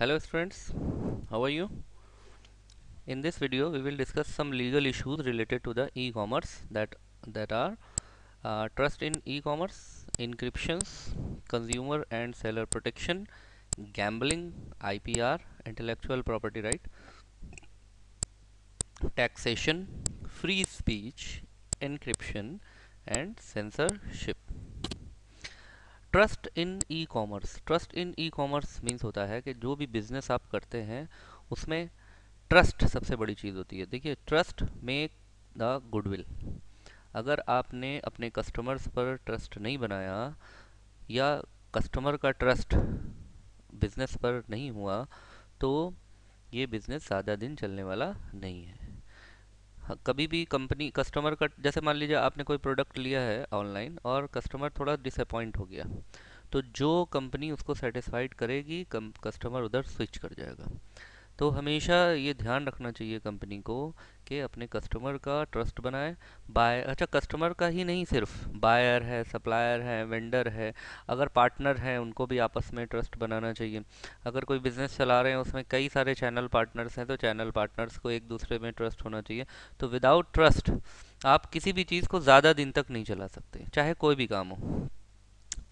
Hello students, how are you? In this video we will discuss some legal issues related to the e-commerce that are trust in e-commerce, encryptions, consumer and seller protection, gambling, IPR, intellectual property right, taxation, free speech, encryption and censorship. Trust in e commerce means होता है कि जो भी business आप करते हैं उसमें trust सबसे बड़ी चीज़ होती है। देखिए, ट्रस्ट मेक द गुडविल। अगर आपने अपने कस्टमर्स पर ट्रस्ट नहीं बनाया या कस्टमर का ट्रस्ट बिजनेस पर नहीं हुआ तो ये बिजनेस ज़्यादा दिन चलने वाला नहीं है। हाँ, कभी भी कंपनी कस्टमर का, जैसे मान लीजिए आपने कोई प्रोडक्ट लिया है ऑनलाइन और कस्टमर थोड़ा डिसअपॉइंट हो गया, तो जो कंपनी उसको सेटिस्फाइड करेगी कस्टमर उधर स्विच कर जाएगा। तो हमेशा ये ध्यान रखना चाहिए कंपनी को कि अपने कस्टमर का ट्रस्ट बनाए। कस्टमर का ही नहीं, सिर्फ बायर है, सप्लायर है, वेंडर है, अगर पार्टनर हैं उनको भी आपस में ट्रस्ट बनाना चाहिए। अगर कोई बिजनेस चला रहे हैं उसमें कई सारे चैनल पार्टनर्स हैं तो चैनल पार्टनर्स को एक दूसरे में ट्रस्ट होना चाहिए। तो विदाउट ट्रस्ट आप किसी भी चीज़ को ज़्यादा दिन तक नहीं चला सकते, चाहे कोई भी काम हो।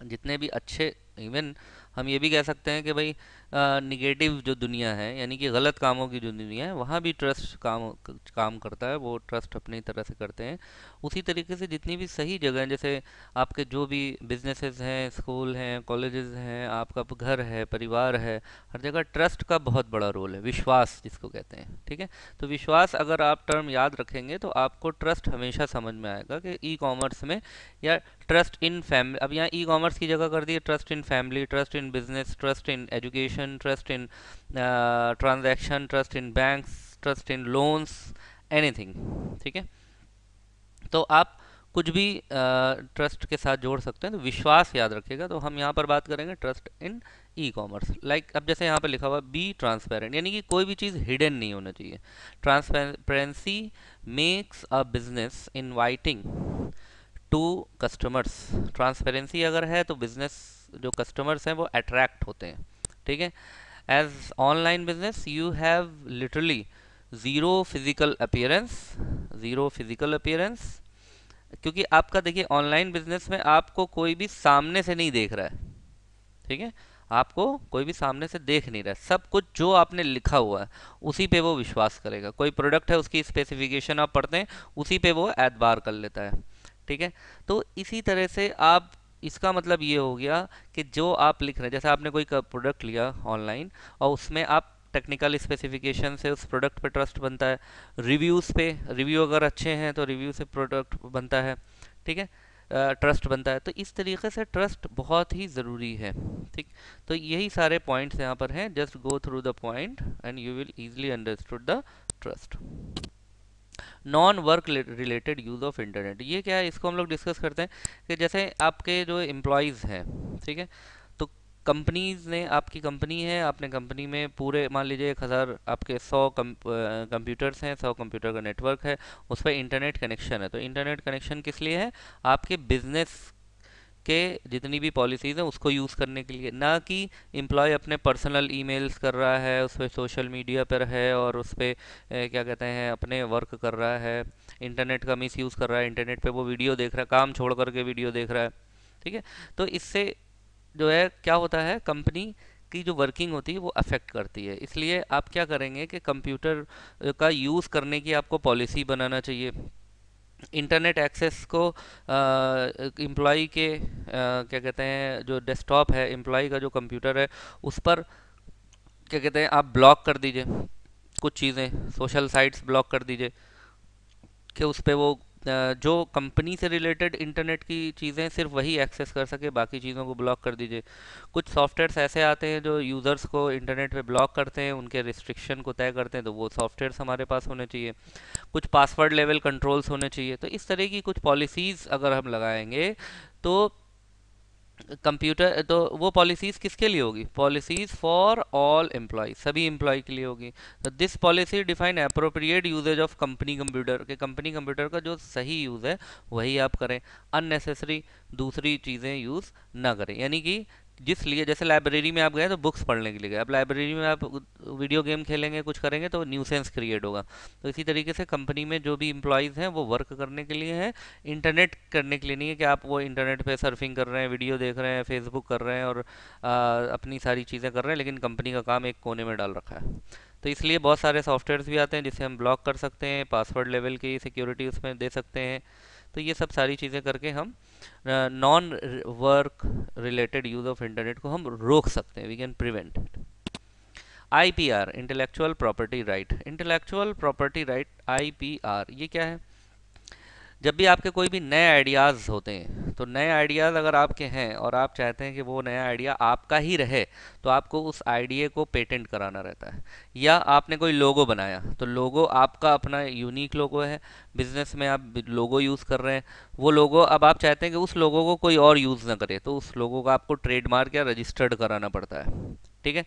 जितने भी अच्छे, इवन हम ये भी कह सकते हैं कि भाई निगेटिव जो दुनिया है यानी कि गलत कामों की जो दुनिया है वहाँ भी ट्रस्ट काम करता है, वो ट्रस्ट अपनी तरह से करते हैं। उसी तरीके से जितनी भी सही जगह हैं, जैसे आपके जो भी बिजनेसेस हैं, स्कूल हैं, कॉलेजेस हैं, आपका घर है, परिवार है, हर जगह ट्रस्ट का बहुत बड़ा रोल है, विश्वास जिसको कहते हैं। ठीक है, तो विश्वास अगर आप टर्म याद रखेंगे तो आपको ट्रस्ट हमेशा समझ में आएगा कि ई कॉमर्स में, या ट्रस्ट इन फैमिली, अब यहाँ ई कॉमर्स की जगह कर दिए trust in family, trust in business, trust in education, trust in transaction, trust in banks, trust in loans, anything. ठीक है, तो आप कुछ भी ट्रस्ट के साथ जोड़ सकते हैं, तो विश्वास याद रखिएगा। तो हम यहाँ पर बात करेंगे trust in e commerce. Like अब जैसे यहाँ पर लिखा हुआ बी ट्रांसपेरेंट, यानी कि कोई भी चीज़ हिडन नहीं होना चाहिए। Transparency makes a business inviting to customers. Transparency अगर है तो बिजनेस, जो कस्टमर्स हैं वो अट्रैक्ट होते हैं। ठीक है, as online business you have literally zero physical appearance, क्योंकि आपका देखिए ऑनलाइन बिजनेस में आपको कोई भी सामने से नहीं देख रहा है। ठीक है, आपको कोई भी सामने से देख नहीं रहा है, सब कुछ जो आपने लिखा हुआ है उसी पे वो विश्वास करेगा। कोई प्रोडक्ट है उसकी स्पेसिफिकेशन आप पढ़ते हैं, उसी पे वो एतबार कर लेता है। ठीक है, तो इसी तरह से आप, इसका मतलब ये हो गया कि जो आप लिख रहे हैं, जैसे आपने कोई प्रोडक्ट लिया ऑनलाइन और उसमें आप टेक्निकल स्पेसिफिकेशन से उस प्रोडक्ट पे ट्रस्ट बनता है, रिव्यूज़ पे, रिव्यू अगर अच्छे हैं तो रिव्यू से प्रोडक्ट बनता है। ठीक है, ट्रस्ट बनता है। तो इस तरीके से ट्रस्ट बहुत ही ज़रूरी है। ठीक, तो यही सारे पॉइंट्स यहाँ पर हैं, just go through the point and you will easily understood the trust. Non work related use of internet, ये क्या है, इसको हम लोग डिस्कस करते हैं कि जैसे आपके जो एम्प्लॉयज़ हैं, ठीक है, तो कंपनीज ने, आपकी कंपनी है, आपने कंपनी में पूरे मान लीजिए 1000 आपके 100 कंप्यूटर्स हैं, 100 कंप्यूटर का नेटवर्क है, उस पर इंटरनेट कनेक्शन है। तो इंटरनेट कनेक्शन किस लिए है, आपके बिजनेस के जितनी भी पॉलिसीज़ हैं उसको यूज़ करने के लिए, ना कि एम्प्लॉय अपने पर्सनल ईमेल्स कर रहा है, उस पर सोशल मीडिया पर है और उस पर क्या कहते हैं अपने वर्क कर रहा है, इंटरनेट का मिस यूज़ कर रहा है, इंटरनेट पे वो वीडियो देख रहा है, काम छोड़ करके वीडियो देख रहा है। ठीक है, तो इससे जो है क्या होता है, कंपनी की जो वर्किंग होती है वो अफेक्ट करती है। इसलिए आप क्या करेंगे कि कंप्यूटर का यूज़ करने की आपको पॉलिसी बनाना चाहिए। इंटरनेट एक्सेस को एम्प्लॉई के क्या कहते हैं, जो डेस्कटॉप है, एम्प्लॉई का जो कंप्यूटर है उस पर क्या कहते हैं आप ब्लॉक कर दीजिए, कुछ चीज़ें सोशल साइट्स ब्लॉक कर दीजिए कि उस पर वो जो कंपनी से रिलेटेड इंटरनेट की चीज़ें सिर्फ वही एक्सेस कर सके, बाकी चीज़ों को ब्लॉक कर दीजिए। कुछ सॉफ्टवेयर्स ऐसे आते हैं जो यूज़र्स को इंटरनेट पे ब्लॉक करते हैं, उनके रिस्ट्रिक्शन को तय करते हैं, तो वो सॉफ्टवेयर्स हमारे पास होने चाहिए। कुछ पासवर्ड लेवल कंट्रोल्स होने चाहिए। तो इस तरह की कुछ पॉलिसीज़ अगर हम लगाएंगे तो कंप्यूटर, तो वो पॉलिसीज़ किसके लिए होगी, पॉलिसीज़ फॉर ऑल एम्प्लॉय, सभी एम्प्लॉय के लिए होगी। तो this policy define appropriate usage of company computer, के कंपनी कंप्यूटर का जो सही यूज़ है वही आप करें, अननेसेसरी दूसरी चीज़ें यूज़ ना करें। यानी कि जिसलिए जैसे लाइब्रेरी में आप गए तो बुक्स पढ़ने के लिए गए, अब लाइब्रेरी में आप वीडियो गेम खेलेंगे, कुछ करेंगे तो न्यूसेंस क्रिएट होगा। तो इसी तरीके से कंपनी में जो भी इम्प्लॉयज़ हैं वो वर्क करने के लिए हैं, इंटरनेट करने के लिए नहीं है कि आप वो इंटरनेट पे सर्फिंग कर रहे हैं, वीडियो देख रहे हैं, फेसबुक कर रहे हैं और अपनी सारी चीज़ें कर रहे हैं, लेकिन कंपनी का काम एक कोने में डाल रखा है। तो इसलिए बहुत सारे सॉफ्टवेयर्स भी आते हैं जिसे हम ब्लॉक कर सकते हैं, पासवर्ड लेवल की सिक्योरिटी उसमें दे सकते हैं। तो ये सब सारी चीज़ें करके हम non work related use of internet को हम रोक सकते हैं, we can prevent it. IPR, intellectual property right. Intellectual property right, IPR, ये क्या है? जब भी आपके कोई भी नए आइडियाज़ होते हैं, तो नए आइडियाज़ अगर आपके हैं और आप चाहते हैं कि वो नया आइडिया आपका ही रहे, तो आपको उस आइडिया को पेटेंट कराना रहता है। या आपने कोई लोगो बनाया, तो लोगो आपका अपना यूनिक लोगो है, बिजनेस में आप लोगो यूज़ कर रहे हैं, वो लोगो अब आप चाहते हैं कि उस लोगो को कोई और यूज़ ना करे, तो उस लोगो का आपको ट्रेडमार्क या रजिस्टर्ड कराना पड़ता है। ठीक है।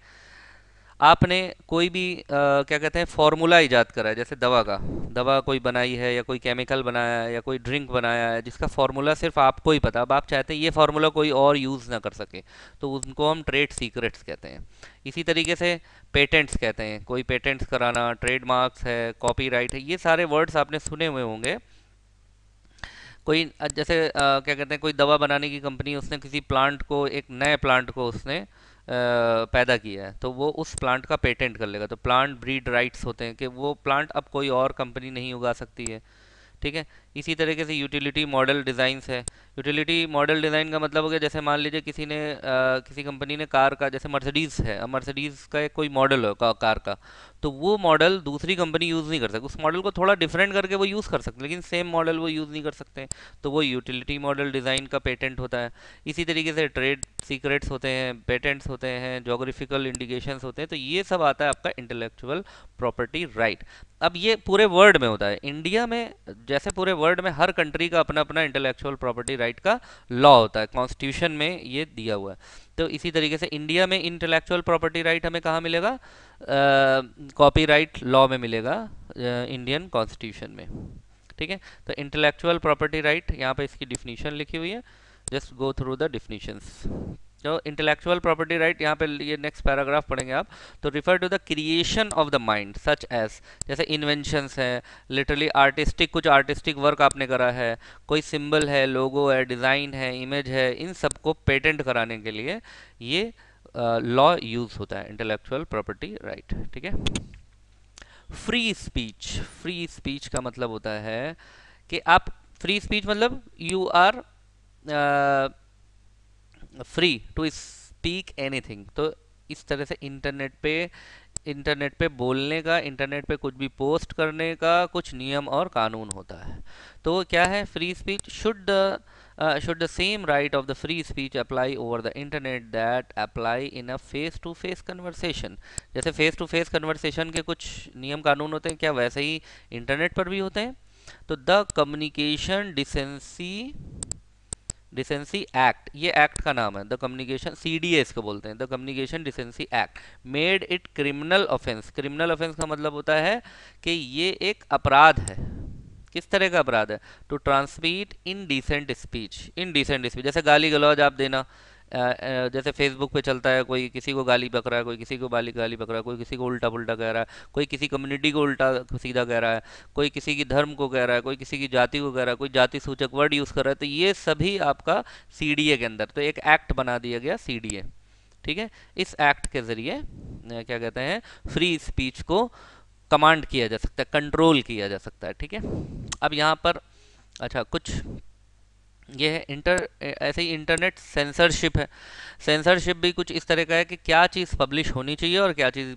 आपने कोई भी क्या कहते हैं फॉर्मूला इजाद करा है, जैसे दवा का, दवा कोई बनाई है या कोई केमिकल बनाया है या कोई ड्रिंक बनाया है जिसका फॉर्मूला सिर्फ आपको ही पता, अब आप चाहते हैं ये फॉर्मूला कोई और यूज़ ना कर सके, तो उनको हम ट्रेड सीक्रेट्स कहते हैं। इसी तरीके से पेटेंट्स कहते हैं, कोई पेटेंट्स कराना, ट्रेडमार्क्स है, कॉपीराइट है, ये सारे वर्ड्स आपने सुने हुए होंगे। कोई जैसे क्या कहते हैं कोई दवा बनाने की कंपनी, उसने किसी प्लांट को, एक नए प्लांट को उसने पैदा किया है, तो वो उस प्लांट का पेटेंट कर लेगा। तो प्लांट ब्रीड राइट्स होते हैं कि वो प्लांट अब कोई और कंपनी नहीं उगा सकती है। ठीक है। इसी तरीके से यूटिलिटी मॉडल डिज़ाइंस है। यूटिलिटी मॉडल डिज़ाइन का मतलब हो गया, जैसे मान लीजिए किसी ने किसी कंपनी ने कार का, जैसे मर्सिडीज़ है, अब मर्सिडीज़ का एक कोई मॉडल हो कार का, तो वो मॉडल दूसरी कंपनी यूज़ नहीं कर सकती, उस मॉडल को थोड़ा डिफरेंट करके वो यूज़ कर सकते, लेकिन सेम मॉडल वो यूज़ नहीं कर सकते, तो वो यूटिलिटी मॉडल डिज़ाइन का पेटेंट होता है। इसी तरीके से ट्रेड सीक्रेट्स होते हैं, पेटेंट्स होते हैं, जोग्राफिकल इंडिकेशंस होते हैं, तो ये सब आता है आपका इंटेलेक्चुअल प्रॉपर्टी राइट। अब ये पूरे वर्ल्ड में होता है, इंडिया में जैसे पूरे वर्ल्ड में हर कंट्री का अपना अपना इंटेलेक्चुअल प्रॉपर्टी राइट का लॉ होता है, कॉन्स्टिट्यूशन में ये दिया हुआ है। तो इसी तरीके से इंडिया में इंटेलेक्चुअल प्रॉपर्टी राइट हमें कहाँ मिलेगा? कॉपीराइट लॉ में मिलेगा, इंडियन कॉन्स्टिट्यूशन में। ठीक है। तो इंटेलेक्चुअल प्रॉपर्टी राइट, यहाँ पे इसकी डिफिनीशन लिखी हुई है, just go through the definitions. जो इंटेलेक्चुअल प्रॉपर्टी राइट, यहाँ पे ये नेक्स्ट पैराग्राफ पढ़ेंगे आप, तो refer to the creation of the mind such as, जैसे इन्वेंशंस है, लिटरली आर्टिस्टिक, कुछ आर्टिस्टिक वर्क आपने करा है, कोई सिंबल है, लोगो है, डिज़ाइन है, इमेज है, इन सबको पेटेंट कराने के लिए ये लॉ यूज होता है, इंटेलेक्चुअल प्रॉपर्टी राइट। ठीक है। फ्री स्पीच, फ्री स्पीच का मतलब होता है कि आप, फ्री स्पीच मतलब you are free to speak anything. तो इस तरह से इंटरनेट पे बोलने का, इंटरनेट पे कुछ भी पोस्ट करने का कुछ नियम और कानून होता है। तो क्या है free speech? Should the same right of the free speech apply over the internet that apply in a face to face conversation. जैसे फेस टू फेस कन्वर्सेशन के कुछ नियम कानून होते हैं, क्या वैसे ही इंटरनेट पर भी होते हैं? तो द कम्युनिकेशन डिसेंसी एक्ट, ये एक्ट का नाम है, द कम्युनिकेशन, सीडीए इसको बोलते हैं, the communication decency act made it criminal offence. Criminal offence का मतलब होता है कि ये एक अपराध है। किस तरह का अपराध है? To transmit indecent speech, indecent speech, जैसे गाली गलौज आप देना, जैसे फेसबुक पे चलता है, कोई किसी को गाली बक रहा है, कोई किसी को गाली गाली बक रहा है, कोई किसी को उल्टा पुल्टा कह रहा है, कोई किसी कम्युनिटी को उल्टा सीधा कह रहा है, कोई किसी की धर्म को कह रहा है, कोई किसी की जाति को कह रहा है, कोई जाति सूचक वर्ड यूज़ कर रहा है, तो ये सभी आपका सीडीए के अंदर, तो एक एक्ट बना दिया गया सीडीए। ठीक है। इस एक्ट के जरिए क्या कहते हैं, फ्री स्पीच को कमांड किया जा सकता है, कंट्रोल किया जा सकता है। ठीक है। अब यहाँ पर अच्छा कुछ ये है ऐसे ही इंटरनेट सेंसरशिप है। सेंसरशिप भी कुछ इस तरह का है कि क्या चीज़ पब्लिश होनी चाहिए और क्या चीज़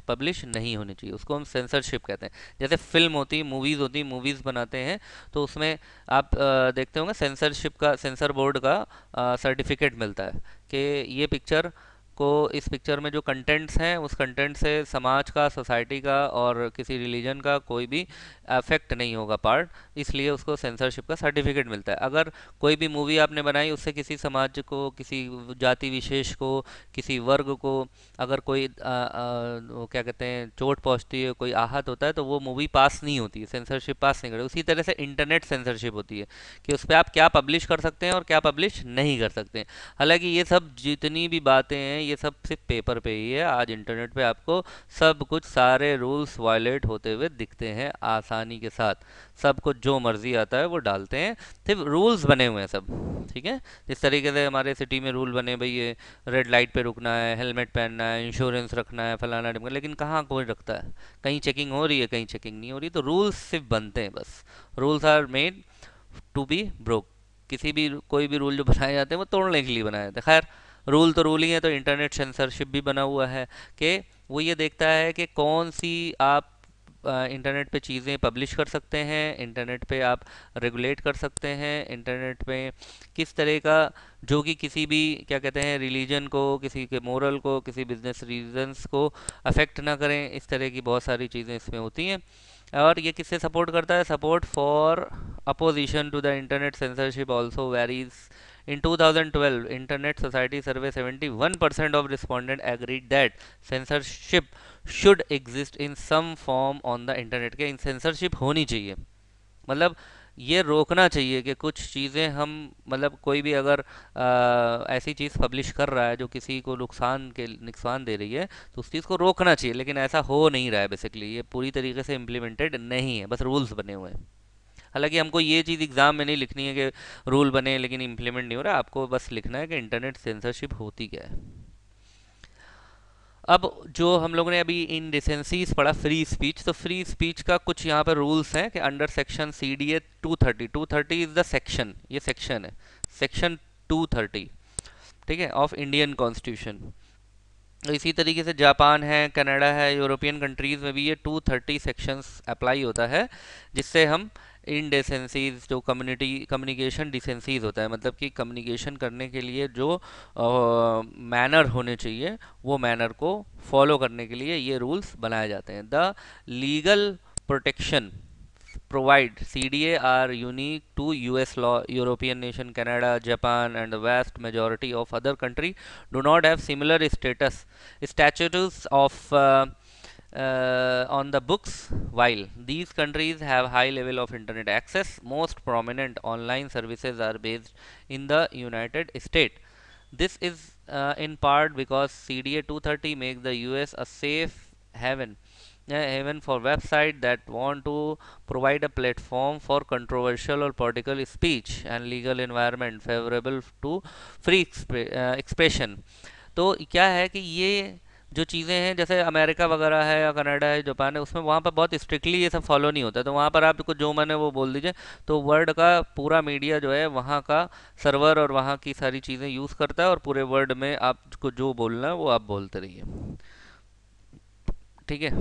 पब्लिश नहीं होनी चाहिए, उसको हम सेंसरशिप कहते हैं। जैसे फिल्म होती है, मूवीज़ होती है, मूवीज़ बनाते हैं, तो उसमें आप देखते होंगे सेंसरशिप का, सेंसर बोर्ड का सर्टिफिकेट मिलता है कि ये पिक्चर को इस पिक्चर में जो कंटेंट्स हैं उस कंटेंट से समाज का, सोसाइटी का और किसी रिलीजन का कोई भी अफेक्ट नहीं होगा पार्ट, इसलिए उसको सेंसरशिप का सर्टिफिकेट मिलता है। अगर कोई भी मूवी आपने बनाई उससे किसी समाज को, किसी जाति विशेष को, किसी वर्ग को अगर कोई वो क्या कहते हैं चोट पहुंचती है, कोई आहत होता है, तो वो मूवी पास नहीं होती है, सेंसरशिप पास नहीं करती। उसी तरह से इंटरनेट सेंसरशिप होती है कि उस पर आप क्या पब्लिश कर सकते हैं और क्या पब्लिश नहीं कर सकते हैं। हालांकि ये सब जितनी भी बातें हैं ये सब सिर्फ पेपर पे ही है। आज इंटरनेट पे आपको सब कुछ, सारे रूल्स वायलेट होते हुए दिखते हैं आसानी के साथ। सब कुछ जो मर्जी आता है वो डालते हैं, सिर्फ रूल्स बने हुए हैं सब। ठीक है, जिस तरीके से हमारे सिटी में रूल बने, भाई ये रेड लाइट पे रुकना है, हेलमेट पहनना है, इंश्योरेंस रखना है, फलाना ढिमका, लेकिन कहाँ कोई रखता है? कहीं चेकिंग हो रही है, कहीं चेकिंग नहीं हो रही। तो रूल्स सिर्फ बनते हैं बस। Rules are made to be broke. किसी भी कोई भी रूल जो बनाए जाते हैं वो तोड़ने के लिए बनाए जाते हैं। खैर, रूल तो रूल ही है। तो इंटरनेट सेंसरशिप भी बना हुआ है कि वो ये देखता है कि कौन सी आप इंटरनेट पे चीज़ें पब्लिश कर सकते हैं, इंटरनेट पे आप रेगुलेट कर सकते हैं, इंटरनेट पे किस तरह का, जो कि किसी भी क्या कहते हैं रिलीजन को, किसी के मोरल को, किसी बिजनेस रीजंस को अफेक्ट ना करें। इस तरह की बहुत सारी चीज़ें इसमें होती हैं। और ये किससे सपोर्ट करता है? Support for opposition to the internet censorship also varies. In 2012 Internet Society Survey, 71% of respondents agreed that censorship should exist in some form on the internet। के सेंसरशिप होनी चाहिए, मतलब ये रोकना चाहिए कि कुछ चीज़ें हम, मतलब कोई भी अगर ऐसी चीज़ पब्लिश कर रहा है जो किसी को नुकसान दे रही है, तो उस चीज़ को रोकना चाहिए। लेकिन ऐसा हो नहीं रहा है, बेसिकली ये पूरी तरीके से इम्प्लीमेंटेड नहीं है, बस रूल्स बने हुए हैं। हालांकि हमको ये चीज़ एग्जाम में नहीं लिखनी है कि रूल बने लेकिन इम्प्लीमेंट नहीं हो रहा, आपको बस लिखना है कि इंटरनेट सेंसरशिप होती क्या है। अब जो हम लोगों ने अभी इन डिसेंसीज पढ़ा, फ्री स्पीच, तो फ्री स्पीच का कुछ यहाँ पर रूल्स हैं कि under section CDA 230, 230 is the section, ये सेक्शन है, सेक्शन 230, ठीक है, ऑफ इंडियन कॉन्स्टिट्यूशन। तो इसी तरीके से जापान है, कनाडा है, यूरोपियन कंट्रीज़ में भी ये 230 सेक्शंस अप्लाई होता है, जिससे हम इनडेसेंसीज, जो कम्युनिकेशन डिसेंसीज होता है, मतलब कि कम्युनिकेशन करने के लिए जो मैनर होने चाहिए, वो मैनर को फॉलो करने के लिए ये रूल्स बनाए जाते हैं। The legal protection provide CDA are unique to US law. European nation, Canada, Japan, and the vast majority of other countries do not have similar statutes of on the books. While these countries have high level of internet access, most prominent online services are based in the United States. This is in part because CDA 230 makes the US a safe haven, even for websites that want to provide a platform for controversial or political speech and legal environment favorable to free expression। तो क्या है कि ये जो चीज़ें हैं, जैसे America वगैरह है या कनाडा है, जापान है, उसमें वहाँ पर बहुत स्ट्रिक्टली ये सब फॉलो नहीं होता। तो वहाँ पर आपको जो मन है वो बोल दीजिए, तो वर्ल्ड का पूरा मीडिया जो है वहाँ का सर्वर और वहाँ की सारी चीज़ें यूज़ करता है, और पूरे वर्ल्ड में आपको जो बोलना है वो आप बोलते रहिए। ठीक है।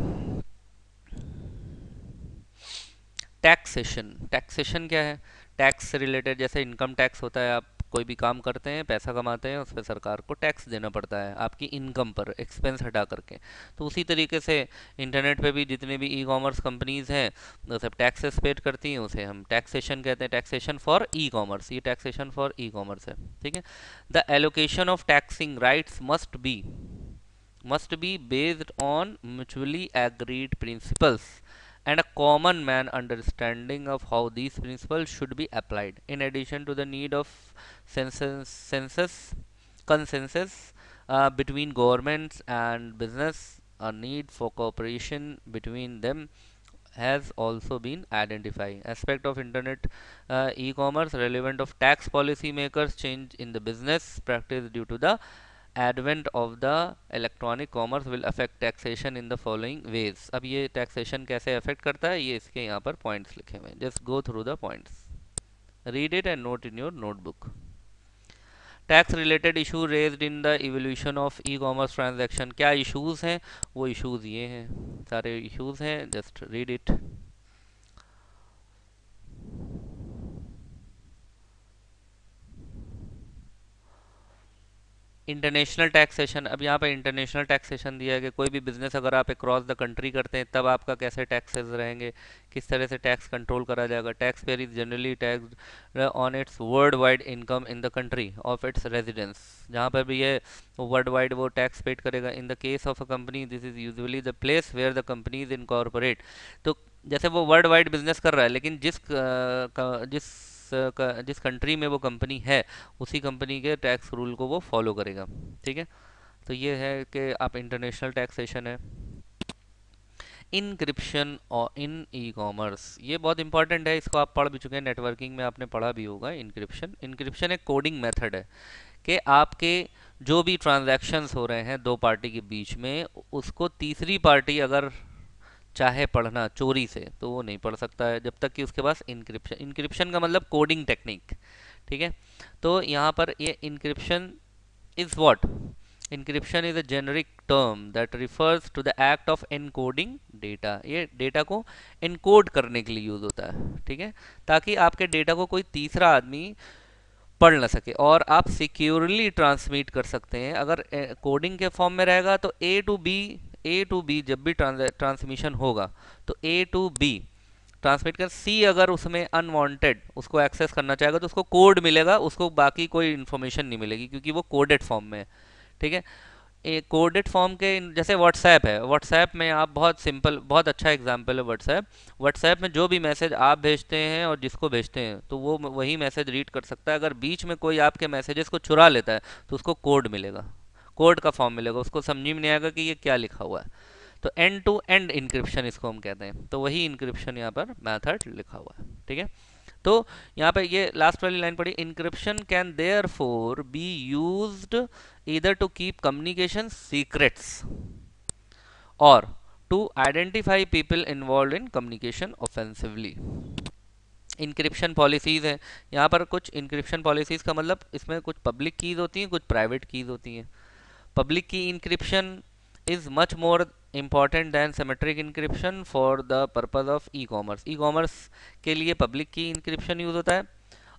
टैक्सेशन, टैक्सेशन क्या है? टैक्स से रिलेटेड, जैसे इनकम टैक्स होता है, आप कोई भी काम करते हैं, पैसा कमाते हैं, उस पर सरकार को टैक्स देना पड़ता है आपकी इनकम पर, एक्सपेंस हटा करके। तो उसी तरीके से इंटरनेट पे भी जितने भी ई कॉमर्स कंपनीज हैं वो सब टैक्सेस पेड करती हैं, उसे हम टैक्सेशन कहते हैं, टैक्सेशन फॉर ई कॉमर्स, ये टैक्सेशन फॉर ई कॉमर्स है। ठीक है। The allocation of taxing rights must be based on mutually agreed principles and a common man understanding of how these principles should be applied. In addition to the need of consensus between governments and business, a need for cooperation between them has also been identified. Aspect of internet e-commerce relevant of tax policy makers change in the business practice due to the advent of the electronic commerce will affect taxation in the following ways। अब ये taxation कैसे affect करता है, ये इसके यहाँ पर points लिखे हुए हैं। Just go through the points, read it and note in your notebook। Tax related issue raised in the evolution of e commerce transaction. क्या इश्यूज हैं? वो इश्यूज ये हैं, सारे इश्यूज हैं, just read it. International taxation, अब यहाँ पे इंटरनेशनल टैक्सेशन दिया है कि कोई भी बिजनेस अगर आप अक्रॉस द कंट्री करते हैं तब आपका कैसे टैक्सेस रहेंगे, किस तरह से टैक्स कंट्रोल करा जाएगा। Tax payer is generally taxed on its world wide income in the country of its residence, जहाँ पर भी ये वर्ल्ड वाइड वो टैक्स पेड करेगा। In the case of a company this is usually the place where the company is incorporate. तो जैसे वो world wide business कर रहा है, लेकिन जिस कंट्री में वो कंपनी है उसी कंपनी के टैक्स रूल को वो फॉलो करेगा। ठीक है, तो ये है कि आप इंटरनेशनल टैक्सेशन है। इनक्रिप्शन और इन ई कॉमर्स, ये बहुत इंपॉर्टेंट है, इसको आप पढ़ भी चुके हैं, नेटवर्किंग में आपने पढ़ा भी होगा। इंक्रिप्शन एक कोडिंग मेथड है कि आपके जो भी ट्रांजैक्शंस हो रहे हैं दो पार्टी के बीच में, उसको तीसरी पार्टी अगर चाहे पढ़ना चोरी से तो वो नहीं पढ़ सकता है जब तक कि उसके पास इंक्रिप्शन। इंक्रिप्शन का मतलब कोडिंग टेक्निक। ठीक है, तो यहाँ पर ये encryption is what, encryption is a generic term that refers to the act of encoding data। ये डेटा को encode करने के लिए यूज होता है। ठीक है, ताकि आपके डेटा को कोई तीसरा आदमी पढ़ ना सके और आप सिक्योरली ट्रांसमिट कर सकते हैं। अगर कोडिंग के फॉर्म में रहेगा तो ए टू बी जब भी ट्रांसमिशन होगा तो ए टू बी ट्रांसमिट कर, सी अगर उसमें अनवांटेड उसको एक्सेस करना चाहेगा तो उसको कोड मिलेगा, उसको बाकी कोई इन्फॉर्मेशन नहीं मिलेगी क्योंकि वो कोडेड फॉर्म में है। ठीक है, एक कोडेड फॉर्म के जैसे व्हाट्सएप है, व्हाट्सएप में आप बहुत सिंपल, बहुत अच्छा एग्जांपल है व्हाट्सएप। व्हाट्सएप में जो भी मैसेज आप भेजते हैं और जिसको भेजते हैं तो वो वही मैसेज रीड कर सकता है। अगर बीच में कोई आपके मैसेजेस को चुरा लेता है तो उसको कोड मिलेगा, कोड का फॉर्म मिलेगा, उसको समझ में नहीं आएगा कि ये क्या लिखा हुआ है। तो एंड टू एंड इंक्रिप्शन इसको हम कहते हैं, तो वही इंक्रिप्शन यहाँ पर मेथड लिखा हुआ है। ठीक है, तो यहाँ पे ये लास्ट वाली लाइन पढ़ी, encryption can therefore be used either to keep communication secrets और to identify people involve in communication offensively. Encryption policies है, यहाँ पर कुछ इंक्रिप्शन पॉलिसीज का मतलब इसमें कुछ पब्लिक कीज होती हैं, कुछ प्राइवेट कीज होती हैं। Public key encryption is much more important than symmetric encryption for the purpose of e-commerce। E-commerce के लिए पब्लिक की इंक्रिप्शन यूज होता है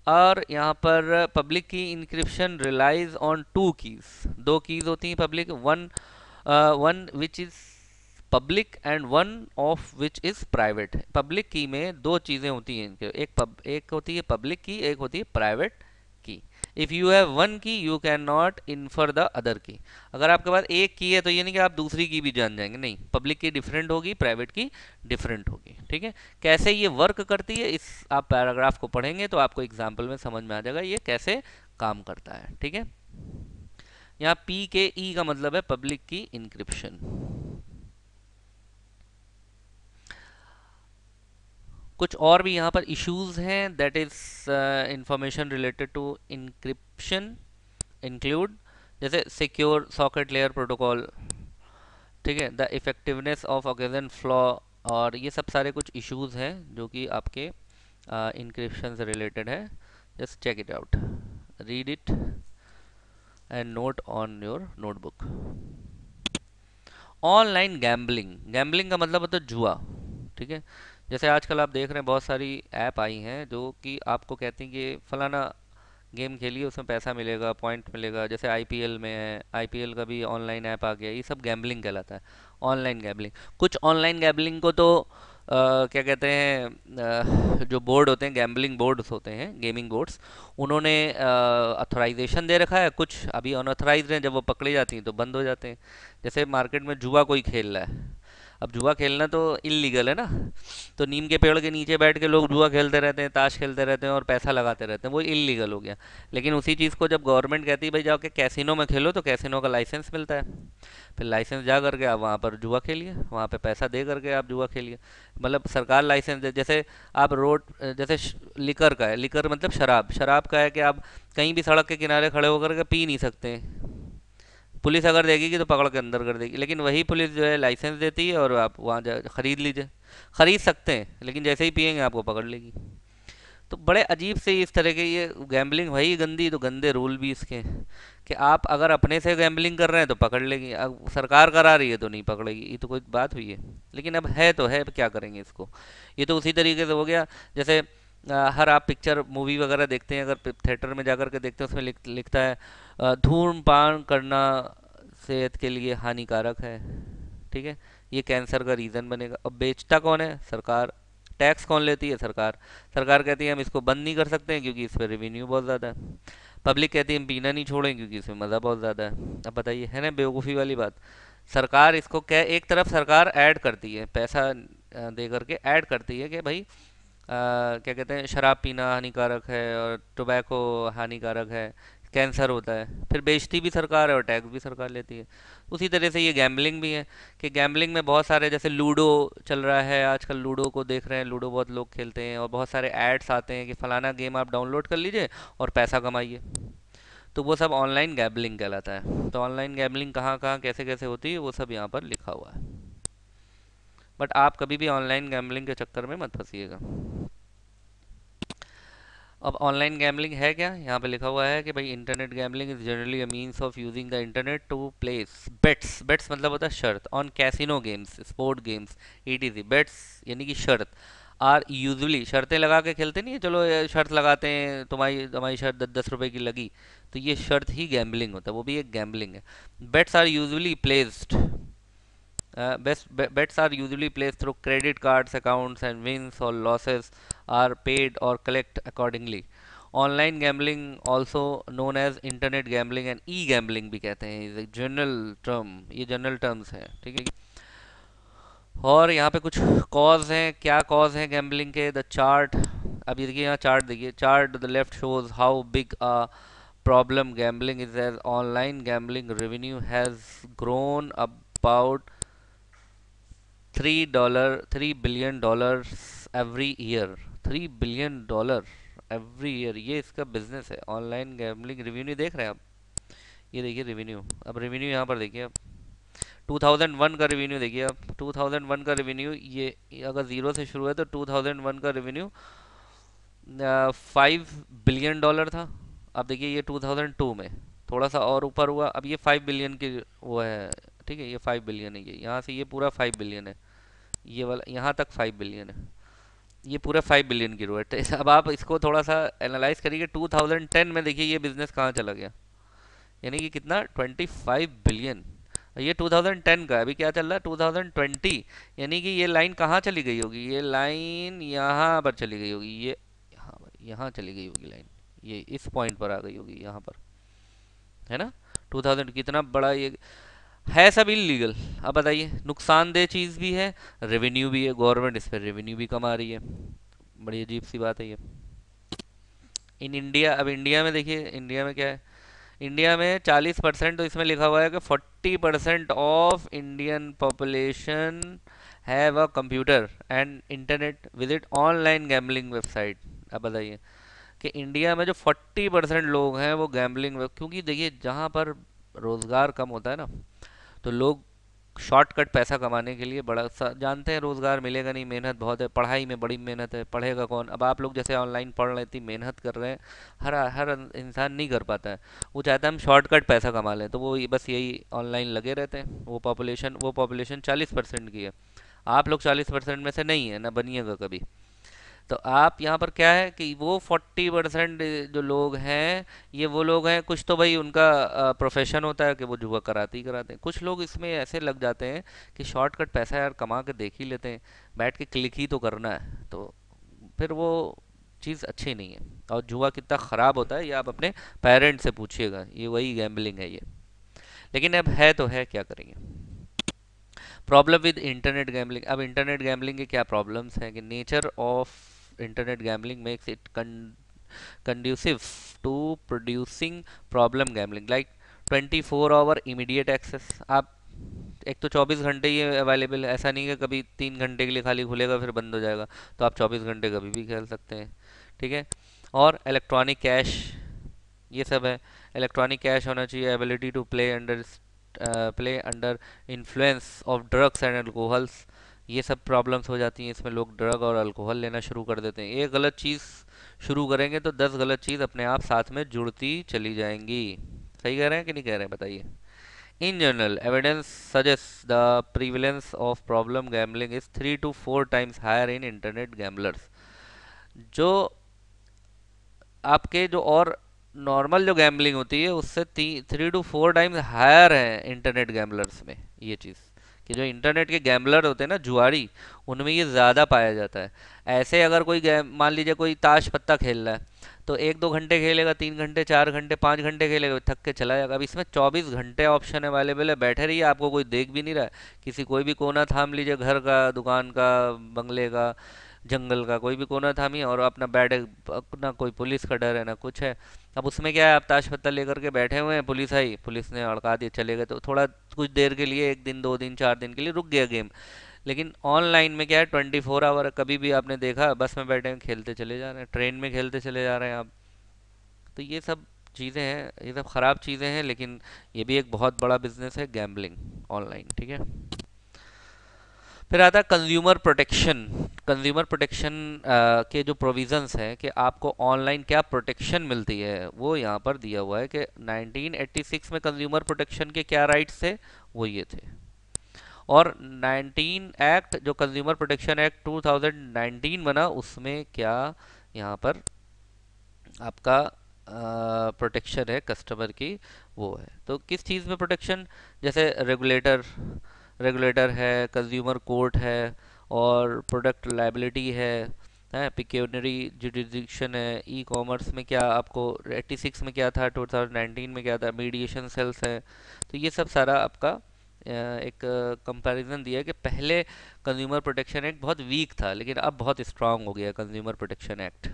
और यहाँ पर public key encryption relies on two keys, दो कीज होती हैं public, one which is public and one of which is private. Public key में दो चीज़ें होती हैं, एक होती है पब्लिक की, एक होती है private key. If you have one key you can not infer the other key. अगर आपके पास एक की है तो ये नहीं कि आप दूसरी की भी जान जाएंगे, नहीं, पब्लिक की डिफरेंट होगी, प्राइवेट की डिफरेंट होगी। ठीक है, कैसे ये वर्क करती है इस आप पैराग्राफ को पढ़ेंगे तो आपको एग्जाम्पल में समझ में आ जाएगा ये कैसे काम करता है। ठीक है, यहाँ पी के ई का मतलब है पब्लिक की इंक्रिप्शन। कुछ और भी यहाँ पर इश्यूज हैं, that is information related to encryption include जैसे सिक्योर सॉकेट लेयर प्रोटोकॉल। ठीक है, the effectiveness of occasion flaw, और ये सब सारे कुछ इश्यूज हैं जो कि आपके इंक्रिप्शन से रिलेटेड है। Just check it out, read it and note on your notebook. Online gambling, gambling का मतलब होता है जुआ। ठीक है, जैसे आजकल आप देख रहे हैं बहुत सारी ऐप आई हैं जो कि आपको कहती हैं कि फलाना गेम खेलिए उसमें पैसा मिलेगा, पॉइंट मिलेगा। जैसे आईपीएल में है, आईपीएल का भी ऑनलाइन ऐप आ गया, ये सब गैम्बलिंग कहलाता है, ऑनलाइन गैम्बलिंग। कुछ ऑनलाइन गैम्बलिंग को तो क्या कहते हैं, जो बोर्ड होते हैं, गैम्बलिंग बोर्ड्स होते हैं, गेमिंग बोर्ड्स, उन्होंने अथोराइजेशन दे रखा है, कुछ अभी अनऑथराइज्ड हैं, जब वो पकड़े जाती हैं तो बंद हो जाते हैं। जैसे मार्केट में जुआ कोई खेल रहा है, अब जुआ खेलना तो इलीगल है ना, तो नीम के पेड़ के नीचे बैठ के लोग जुआ खेलते रहते हैं, ताश खेलते रहते हैं और पैसा लगाते रहते हैं, वो इलीगल हो गया। लेकिन उसी चीज़ को जब गवर्नमेंट कहती है भाई जाके कैसीनो में खेलो, तो कैसीनो का लाइसेंस मिलता है, फिर लाइसेंस जा करके आप वहाँ पर जुआ खेलिए, वहाँ पे पैसा दे करके आप जुआ खेलिए। मतलब सरकार लाइसेंस दे, जैसे आप रोड, जैसे लिकर का है, लिकर मतलब शराब, शराब का है कि आप कहीं भी सड़क के किनारे खड़े होकर के पी नहीं सकते, पुलिस अगर देगी तो पकड़ के अंदर कर देगी। लेकिन वही पुलिस जो है लाइसेंस देती है और आप वहाँ जा खरीद लीजिए, खरीद सकते हैं, लेकिन जैसे ही पियेंगे आपको पकड़ लेगी। तो बड़े अजीब से इस तरह के ये गैम्बलिंग, वही गंदी तो गंदे रूल भी इसके हैं कि आप अगर अपने से गैम्बलिंग कर रहे हैं तो पकड़ लेगी, अब सरकार करा रही है तो नहीं पकड़ेगी, ये तो कोई बात हुई है। लेकिन अब है तो है, अब क्या करेंगे इसको। ये तो उसी तरीके से हो गया जैसे हर आप पिक्चर मूवी वगैरह देखते हैं, अगर थिएटर में जाकर के देखते हैं, उसमें लिखता है धूम्रपान करना सेहत के लिए हानिकारक है। ठीक है, ये कैंसर का रीज़न बनेगा। अब बेचता कौन है? सरकार। टैक्स कौन लेती है? सरकार। सरकार कहती है हम इसको बंद नहीं कर सकते हैं क्योंकि इस पर रेवेन्यू बहुत ज़्यादा है। पब्लिक कहती है हम पीना नहीं छोड़ें क्योंकि इसमें मज़ा बहुत ज़्यादा है। अब बताइए, है ना बेवकूफ़ी वाली बात। सरकार इसको क्या, एक तरफ सरकार ऐड करती है, पैसा दे करके ऐड करती है कि भाई क्या कहते हैं, शराब पीना हानिकारक है और टोबैको हानिकारक है, कैंसर होता है। फिर बेचती भी सरकार है और टैक्स भी सरकार लेती है। उसी तरह से ये गैम्बलिंग भी है कि गैम्बलिंग में बहुत सारे, जैसे लूडो चल रहा है आजकल, लूडो को देख रहे हैं, लूडो बहुत लोग खेलते हैं और बहुत सारे एड्स आते हैं कि फलाना गेम आप डाउनलोड कर लीजिए और पैसा कमाइए। तो वो सब ऑनलाइन गैम्बलिंग कहलाता है। तो ऑनलाइन गैम्बलिंग कहाँ कहाँ कैसे कैसे होती है वो सब यहाँ पर लिखा हुआ है। बट आप कभी भी ऑनलाइन गैम्बलिंग के चक्कर में मत फंसिएगा। अब ऑनलाइन गैम्बलिंग है क्या, यहाँ पे लिखा हुआ है कि भाई internet gambling is generally a means of using the internet to place bets. Bets मतलब होता है शर्त, on casino games, sport games, etc. Bets यानी कि शर्त। आर यूजुअली, शर्तें लगा के खेलते नहीं है, चलो ये शर्त लगाते हैं, तुम्हारी तुम्हारी शर्त 10-10 रुपए की लगी, तो ये शर्त ही गैम्बलिंग होता है, वो भी एक गैम्बलिंग है। Bets are usually placed, bets are usually placed through credit cards accounts, and wins or losses are paid or collect accordingly. Online gambling also known as internet gambling and e gambling भी कहते हैं, is general term, ये general terms हैं। ठीक है, और यहाँ पे कुछ कॉज हैं। क्या कॉज हैं गैम्बलिंग के? द चार्ट, अब ये देखिए यहाँ चार्ट देखिए, chart the left shows how big a problem gambling is as online gambling revenue has grown about $3 every year. $3 billion every year, ये इसका बिजनेस है। ऑनलाइन गैम्बलिंग रेवेन्यू देख रहे हैं आप? ये देखिए रेवेन्यू, अब रेवेन्यू यहाँ पर देखिए आप, 2001 का रेवेन्यू देखिए आप, 2001 का रेवेन्यू, ये अगर जीरो से शुरू है तो 2001 का रेवेन्यू $5 बिलियन था। अब देखिए ये 2002 में थोड़ा सा और ऊपर हुआ, अब ये 5 बिलियन की वो है। ठीक है, ये 5 बिलियन है, ये यहाँ से ये पूरा 5 बिलियन है, ये वाला यहाँ तक 5 बिलियन है, ये पूरा 5 बिलियन की रोड है। अब आप इसको थोड़ा सा एनालाइज करिए, 2010 में देखिए ये बिजनेस कहाँ चला गया, यानी कि कितना, 25 बिलियन। ये 2010 का है, अभी क्या चल रहा है 2020, यानी कि ये लाइन कहाँ चली गई होगी, ये लाइन यहाँ पर चली गई होगी, ये यहाँ चली गई होगी लाइन, ये इस पॉइंट पर आ गई होगी यहाँ पर, है ना। 2000 कितना बड़ा ये है, सब इलीगल। अब बताइए, नुकसानदेह चीज़ भी है, रेवेन्यू भी है, गवर्नमेंट इस पर रेवेन्यू भी कमा रही है। बड़ी अजीब सी बात है ये। इन इंडिया, अब इंडिया में देखिए, इंडिया में क्या है, इंडिया में 40%, तो इसमें लिखा हुआ है कि 40% of Indian population have a computer and internet visit online gambling website. अब बताइए कि इंडिया में जो 40% लोग हैं वो गैम्बलिंग, क्योंकि देखिए जहाँ पर रोज़गार कम होता है ना, तो लोग शॉर्टकट पैसा कमाने के लिए बड़ा सा जानते हैं, रोज़गार मिलेगा नहीं, मेहनत बहुत है, पढ़ाई में बड़ी मेहनत है, पढ़ेगा कौन। अब आप लोग जैसे ऑनलाइन पढ़ रहे हैं, इतनी मेहनत कर रहे हैं, हर हर इंसान नहीं कर पाता है। वो चाहता है हम शॉर्टकट पैसा कमा लें, तो वो बस यही ऑनलाइन लगे रहते हैं। वो पॉपुलेशन 40% की है, आप लोग 40% में से नहीं है ना, बनिएगा कभी। तो आप यहाँ पर क्या है कि वो 40% जो लोग हैं, ये वो लोग हैं, कुछ तो भाई उनका प्रोफेशन होता है कि वो जुआ कराते ही कराते हैं। कुछ लोग इसमें ऐसे लग जाते हैं कि शॉर्टकट पैसा यार कमा के देख ही लेते हैं, बैठ के क्लिक ही तो करना है, तो फिर वो चीज़ अच्छी नहीं है। और जुआ कितना ख़राब होता है ये आप अपने पेरेंट्स से पूछिएगा, ये वही गैम्बलिंग है ये। लेकिन अब है तो है, क्या करेंगे। प्रॉब्लम विद इंटरनेट गैम्बलिंग, अब इंटरनेट गैम्बलिंग के क्या प्रॉब्लम्स हैं कि nature of internet gambling makes it conducive to producing problem gambling like 24 hour immediate access. आप एक तो 24 घंटे ये अवेलेबल है, ऐसा नहीं है कभी 3 घंटे के लिए खाली खुलेगा फिर बंद हो जाएगा, तो आप 24 घंटे कभी भी खेल सकते हैं। ठीक है, और इलेक्ट्रॉनिक कैश, ये सब है। इलेक्ट्रॉनिक कैश होना चाहिए, ability to play under influence of drugs and alcohols, ये सब प्रॉब्लम्स हो जाती हैं इसमें। लोग ड्रग और अल्कोहल लेना शुरू कर देते हैं, एक गलत चीज़ शुरू करेंगे तो 10 गलत चीज़ अपने आप साथ में जुड़ती चली जाएंगी। सही कह रहे हैं कि नहीं कह रहे हैं, बताइए। In general, evidence suggests the prevalence of problem gambling is 3 to 4 times higher in internet gamblers. जो आपके जो और नॉर्मल जो गैम्बलिंग होती है उससे 3 to 4 टाइम्स हायर है इंटरनेट गैम्बलर्स में ये चीज़, कि जो इंटरनेट के गैम्बलर होते हैं ना, जुआरी, उनमें ये ज़्यादा पाया जाता है। ऐसे अगर कोई मान लीजिए कोई ताश पत्ता खेल रहा है, तो 1-2 घंटे खेलेगा, 3 घंटे, 4 घंटे, 5 घंटे खेलेगा, थक के चला जाएगा। अब इसमें 24 घंटे ऑप्शन अवेलेबल है, बैठे रहिए, आपको कोई देख भी नहीं रहा है। किसी कोई भी कोना थाम लीजिए, घर का, दुकान का, बंगले का, जंगल का, कोई भी कोना थामिए और अपना बैठे, ना कोई पुलिस का डर है ना कुछ है। अब उसमें क्या है, आप ताश पत्ता लेकर के बैठे हुए हैं, पुलिस आई, पुलिस ने अड़का दिए, चले गए, तो थोड़ा कुछ देर के लिए, 1 दिन 2 दिन 4 दिन के लिए रुक गया गेम। लेकिन ऑनलाइन में क्या है, 24 आवर, कभी भी आपने देखा, बस में बैठे हैं खेलते चले जा रहे हैं, ट्रेन में खेलते चले जा रहे हैं आप। तो ये सब चीज़ें हैं, ये सब ख़राब चीज़ें हैं, लेकिन ये भी एक बहुत बड़ा बिजनेस है गैम्बलिंग ऑनलाइन, ठीक है। फिर आता है कंज्यूमर प्रोटेक्शन। कंज्यूमर प्रोटेक्शन के जो प्रोविजंस हैं कि आपको ऑनलाइन क्या प्रोटेक्शन मिलती है, वो यहाँ पर दिया हुआ है कि 1986 में कंज्यूमर प्रोटेक्शन के क्या राइट्स थे, वो ये थे। और 19 एक्ट, जो कंज्यूमर प्रोटेक्शन एक्ट 2019 बना, उसमें क्या यहाँ पर आपका प्रोटेक्शन है कस्टमर की, वो है। तो किस चीज़ में प्रोटेक्शन, जैसे रेगुलेटर, रेगुलेटर है, कंज्यूमर कोर्ट है, और प्रोडक्ट लाइबिलिटी है पिक्यूनरी जुडिक्शन है। ई कॉमर्स में क्या आपको 86 में क्या था, 2019 में क्या था, मीडिएशन सेल्स है। तो ये सब सारा आपका एक कंपैरिजन दिया है कि पहले कंज्यूमर प्रोटेक्शन एक्ट बहुत वीक था, लेकिन अब बहुत स्ट्रांग हो गया कंज्यूमर प्रोटेक्शन एक्ट।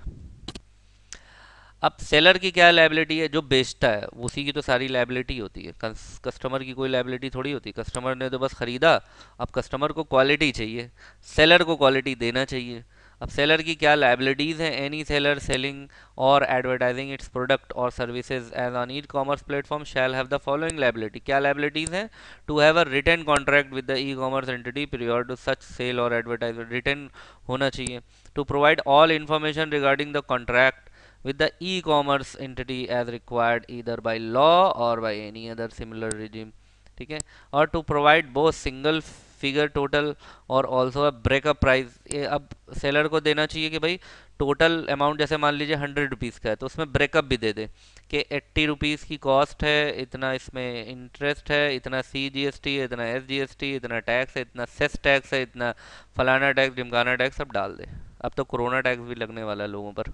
अब सेलर की क्या लायबिलिटी है, जो बेचता है उसी की तो सारी लायबिलिटी होती है, कस्टमर की कोई लायबिलिटी थोड़ी होती। कस्टमर ने तो बस खरीदा, अब कस्टमर को क्वालिटी चाहिए, सेलर को क्वालिटी देना चाहिए। अब सेलर की क्या लायबिलिटीज़ हैं, एनी सेलर सेलिंग और एडवर्टाइजिंग इट्स प्रोडक्ट और services as on e commerce platform shall have the following liability. क्या लायबिलिटीज़ हैं, to have a written contract with the e commerce entity prior to such sale और advertisement, written होना चाहिए। To provide all information regarding the contract with the e-commerce entity as required either by law or by any other similar regime, ठीक है। और to provide both single figure total और also a breakup price. ये अब seller को देना चाहिए कि भाई टोटल अमाउंट जैसे मान लीजिए 100 रुपीज़ का है, तो उसमें ब्रेकअप भी दे दे कि 80 रुपीज़ की कॉस्ट है, इतना इसमें इंटरेस्ट है, इतना CGST है, इतना SGST, इतना टैक्स है, इतना सेस टैक्स है, इतना फलाना टैक्स ढिमकाना टैक्स, सब डाल दे। अब तो कोरोना टैक्स भी लगने वाला है लोगों पर,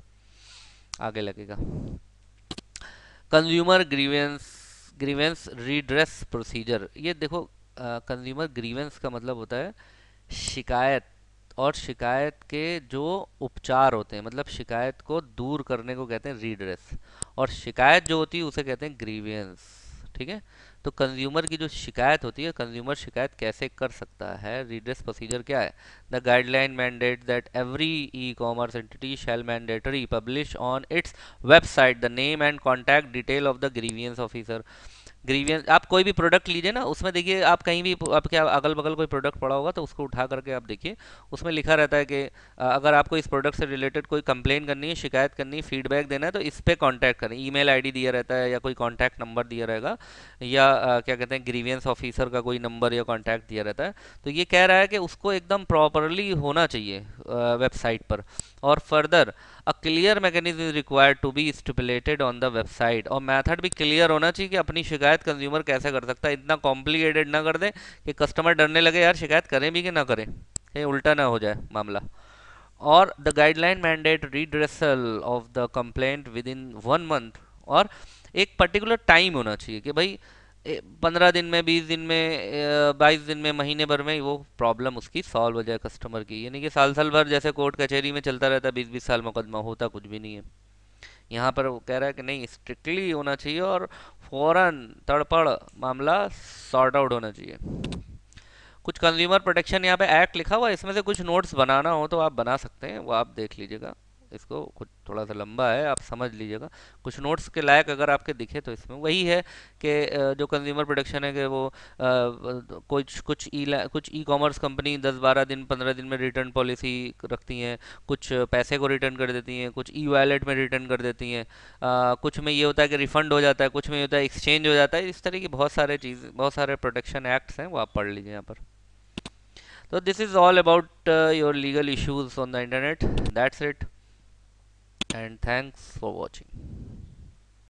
आगे लगेगा। Consumer grievance, grievance redress procedure, ये देखो, कंज्यूमर ग्रीवेंस का मतलब होता है शिकायत, और शिकायत के जो उपचार होते हैं, मतलब शिकायत को दूर करने को कहते हैं रिड्रेस, और शिकायत जो होती है उसे कहते हैं ग्रीवियंस, ठीक है। तो कंज्यूमर की जो शिकायत होती है, कंज्यूमर शिकायत कैसे कर सकता है, रिड्रेस प्रोसीजर क्या है। The guideline mandate that every e commerce entity shall mandatory publish on its website the name and contact detail of the grievance officer. Grievance, आप कोई भी प्रोडक्ट लीजिए ना, उसमें देखिए, आप कहीं भी आपके अगल बगल कोई प्रोडक्ट पड़ा होगा तो उसको उठा करके आप देखिए, उसमें लिखा रहता है कि अगर आपको इस प्रोडक्ट से रिलेटेड कोई कंप्लेन करनी है, शिकायत करनी है, फीडबैक देना है, तो इस पे कांटेक्ट करें। ईमेल आईडी दिया रहता है या कोई कांटेक्ट नंबर दिया रहेगा, या क्या कहते हैं, ग्रीवियंस ऑफिसर का कोई नंबर या कांटेक्ट दिया रहता है। तो ये कह रहा है कि उसको एकदम प्रॉपरली होना चाहिए वेबसाइट पर। और further a clear mechanism is required to be stipulated on the website, और मेथड भी क्लियर होना चाहिए कि अपनी शिकायत कंज्यूमर कैसे कर सकता है। इतना कॉम्प्लिकेटेड ना कर दे कि कस्टमर डरने लगे यार शिकायत करें भी कि ना करें, कहीं उल्टा ना हो जाए मामला। और the guideline mandate redressal of the complaint within 1 month, और एक पर्टिकुलर टाइम होना चाहिए कि भाई 15 दिन में, 20 दिन में, 22 दिन में, महीने भर में वो प्रॉब्लम उसकी सॉल्व हो जाए कस्टमर की। यानी कि साल साल भर जैसे कोर्ट कचहरी में चलता रहता है, 20-20 साल मुकदमा, होता कुछ भी नहीं है। यहाँ पर वो कह रहा है कि नहीं, स्ट्रिक्टली होना चाहिए और फौरन तड़पड़ मामला सॉर्ट आउट होना चाहिए। कुछ कंज्यूमर प्रोटेक्शन यहाँ पे एक्ट लिखा हुआ है, इसमें से कुछ नोट्स बनाना हो तो आप बना सकते हैं, वो आप देख लीजिएगा। इसको कुछ थोड़ा सा लंबा है, आप समझ लीजिएगा। कुछ नोट्स के लायक अगर आपके दिखे तो इसमें वही है कि जो कंज्यूमर प्रोटेक्शन है कि वो कुछ ई कॉमर्स कंपनी 10-12 दिन 15 दिन में रिटर्न पॉलिसी रखती हैं, कुछ पैसे को रिटर्न कर देती हैं, कुछ ई वॉलेट में रिटर्न कर देती हैं, कुछ में ये होता है कि रिफंड हो जाता है, कुछ में ये होता है एक्सचेंज हो जाता है। इस तरह की बहुत सारे प्रोटेक्शन एक्ट्स हैं, वो आप पढ़ लीजिए यहाँ पर। So this is all about your legal issues on the internet. That's it. And thanks for watching.